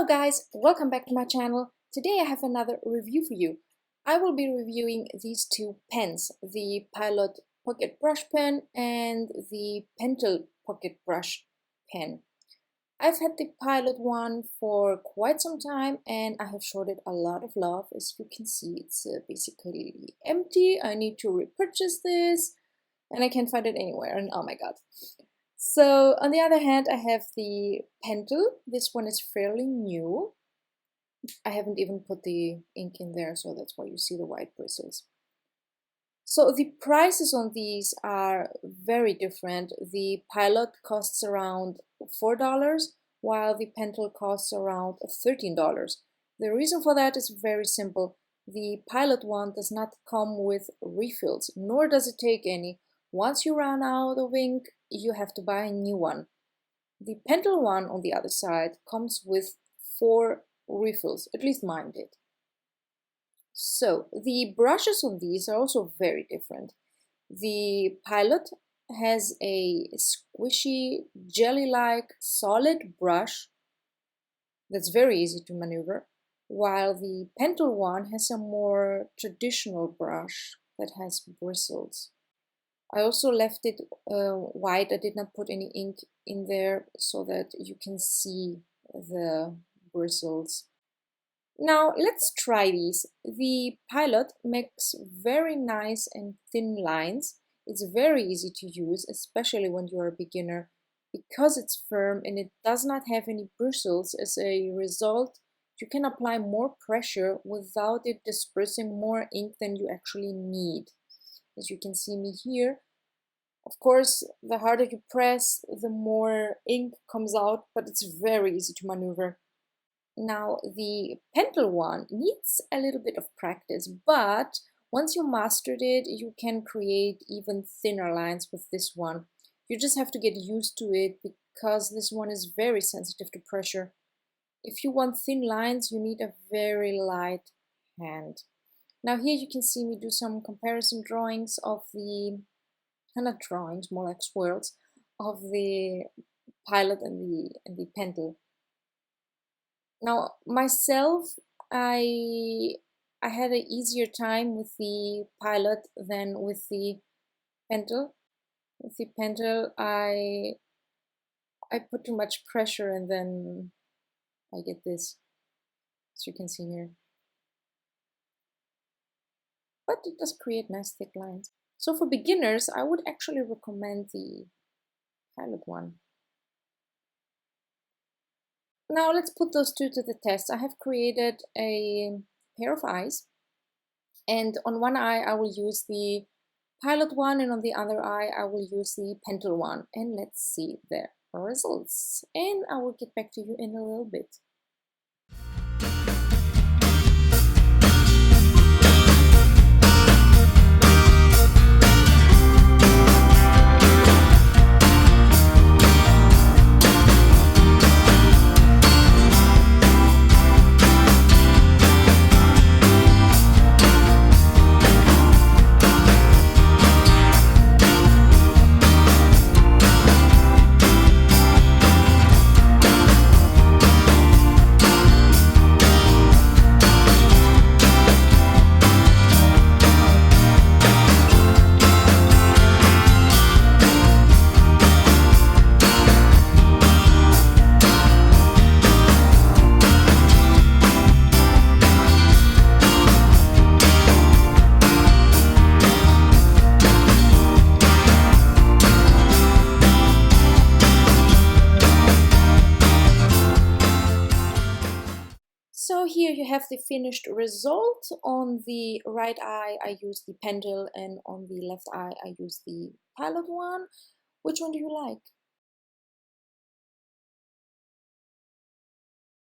guys, welcome back to my channel. Today I have another review for you. I will be reviewing these two pens, the Pilot Pocket Brush Pen and the Pentel Pocket Brush Pen. I've had the Pilot one for quite some time and I have showed it a lot of love. As you can see, it's basically empty. I need to repurchase this and I can't find it anywhere, and oh my god. So on the other hand, I have the Pentel. This one is fairly new. I haven't even put the ink in there, so that's why you see the white bristles. So the prices on these are very different. The Pilot costs around $4, while the Pentel costs around $13. The reason for that is very simple. The Pilot one does not come with refills, nor does it take any. Once you run out of ink, you have to buy a new one. The Pentel one, on the other side, comes with 4 refills, at least mine did. So the brushes on these are also very different. The Pilot has a squishy, jelly-like, solid brush that's very easy to maneuver, while the Pentel one has a more traditional brush that has bristles. I also left it white. I did not put any ink in there so that you can see the bristles. Now let's try these. The Pilot makes very nice and thin lines. It's very easy to use, especially when you're a beginner, because it's firm and it does not have any bristles. As a result, you can apply more pressure without it dispersing more ink than you actually need. As you can see me here, of course, the harder you press, the more ink comes out, but it's very easy to maneuver. Now, the Pentel one needs a little bit of practice, but once you mastered it, you can create even thinner lines with this one. You just have to get used to it because this one is very sensitive to pressure. If you want thin lines, you need a very light hand. Now here you can see me do some comparison drawings of the, not drawings, more like swirls, of the Pilot and the Pentel. Now myself, I had an easier time with the Pilot than with the Pentel. With the Pentel, I put too much pressure and then I get this, as you can see here. But it does create nice thick lines. So for beginners, I would actually recommend the Pilot one. Now let's put those two to the test. I have created a pair of eyes, and on one eye I will use the Pilot one, and on the other eye I will use the Pentel one. And let's see the results. And I will get back to you in a little bit. So here you have the finished result. On the right eye I use the Pentel and on the left eye I use the Pilot one. Which one do you like?